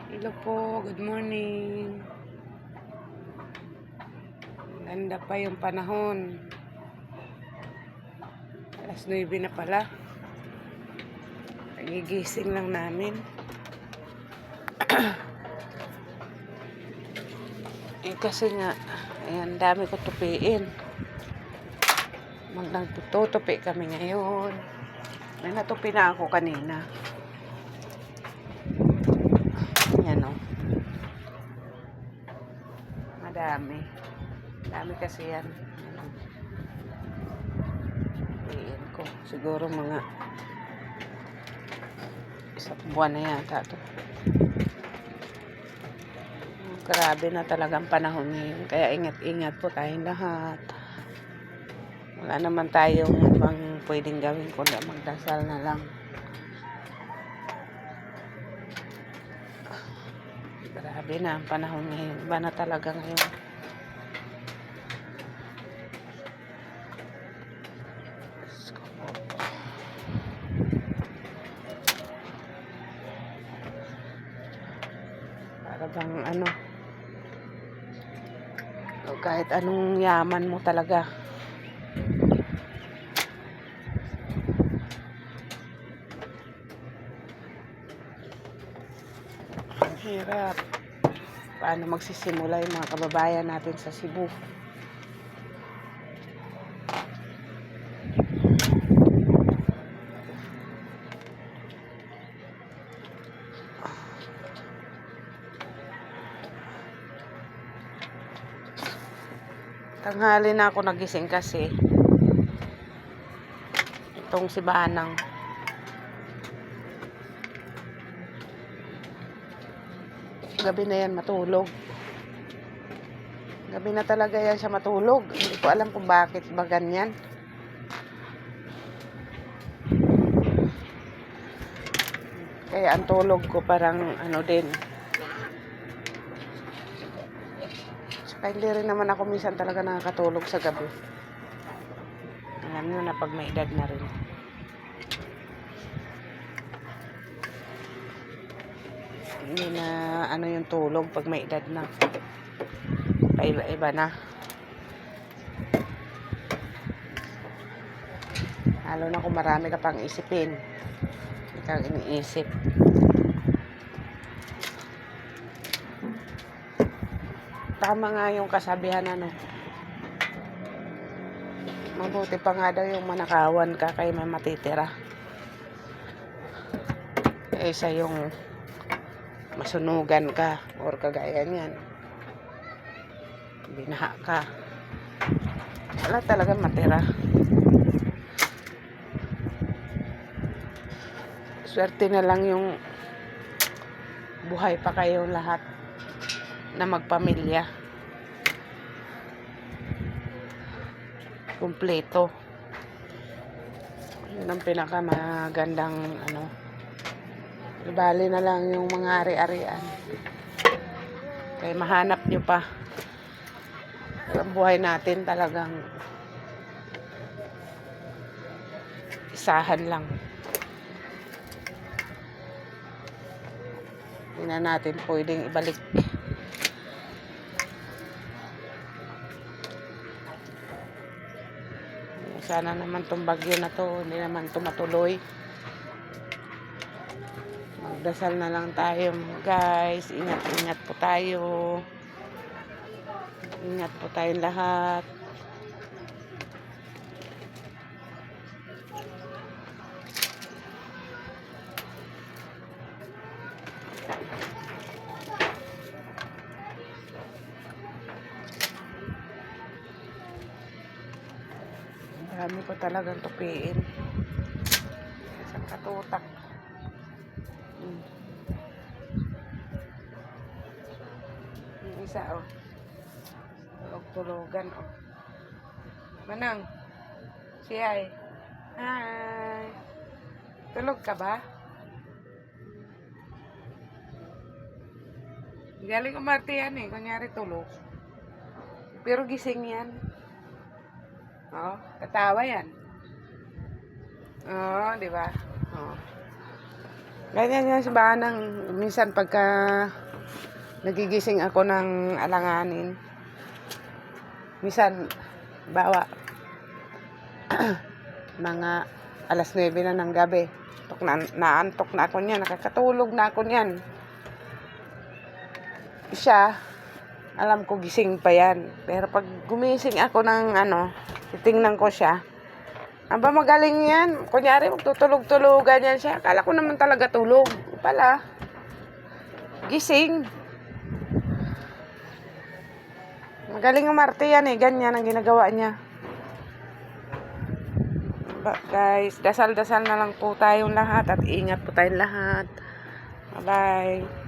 Hello po, good morning. Ganda pa yung panahon. Alas 9 na pala. Nagigising lang namin. Kasi nga, ayan, dami ko tupiin. Magtutupi kami ngayon. May natupi na ako kanina. Yan o. Madami. Dami kasi yan. Tupiin ko. Siguro mga isang buwan na yata ito. Grabe na talagang panahon ngayon. Kaya ingat-ingat po tayong lahat. Wala naman tayong ibang pwedeng gawin kundi magdasal na lang. Grabe na ang panahon ngayon. Iba na talaga ngayon. Para bang kahit anong yaman mo talaga. Ang hirap. Paano magsisimula yung mga kababayan natin sa Cebu? Tanghali na ako nagising kasi itong si Banang gabi na yan matulog. Gabi na talaga yan siya matulog. Hindi ko alam kung bakit ba ganyan. Kaya ang tulog ko parang din. Saka hindi rin naman ako minsan talaga nakakatulog sa gabi. Alam nyo na pag may edad na rin. Hindi na yung tulog pag may edad na. Paiba-iba na. Lalo na kung marami ka pang isipin. Hindi kang iniisip. Tama nga yung kasabihan mabuti pa nga daw yung manakawan ka kay may matitira. Isa yung masunugan ka or kagaya niyan. Binaha ka. Wala talaga matira. Swerte na lang yung buhay pa kayong lahat na magpamilya. Kumpleto. Yun ang pinakamagandang Bali na lang yung mga ari-arian. Kaya mahanap nyo pa. Ang buhay natin talagang isahan lang. Hindi na natin pwedeng ibalik. Sana naman itong bagyo na to hindi naman matuloy. Magdasal na lang tayo guys. Ingat-ingat po tayo. Ingat po tayong lahat. Dami ko talagang tupiin. Isang katutak. Yung isa tulog-tulogan Manang. Hi. Hi. Tulog ka ba? Galing umarte yan kunyari tulog. Pero gising yan. Tatawa yan. Di ba? Ganyan yan si Banang. Minsan pagka nagigising ako ng alanganin. Minsan, bawa, mga alas 9 na ng gabi. Naantok na ako niyan. Nakakatulog na ako niyan. Siya, alam ko gising pa yan. Pero pag gumising ako ng titingnan ko siya, aba magaling yan. Kunyari, magtutulog-tulugan yan siya. Akala ko naman talaga tulog. Pala, gising. Magaling ang Marte yan eh. Ganyan ang ginagawa niya. Guys, dasal-dasal na lang po tayong lahat at ingat po tayong lahat. Bye-bye.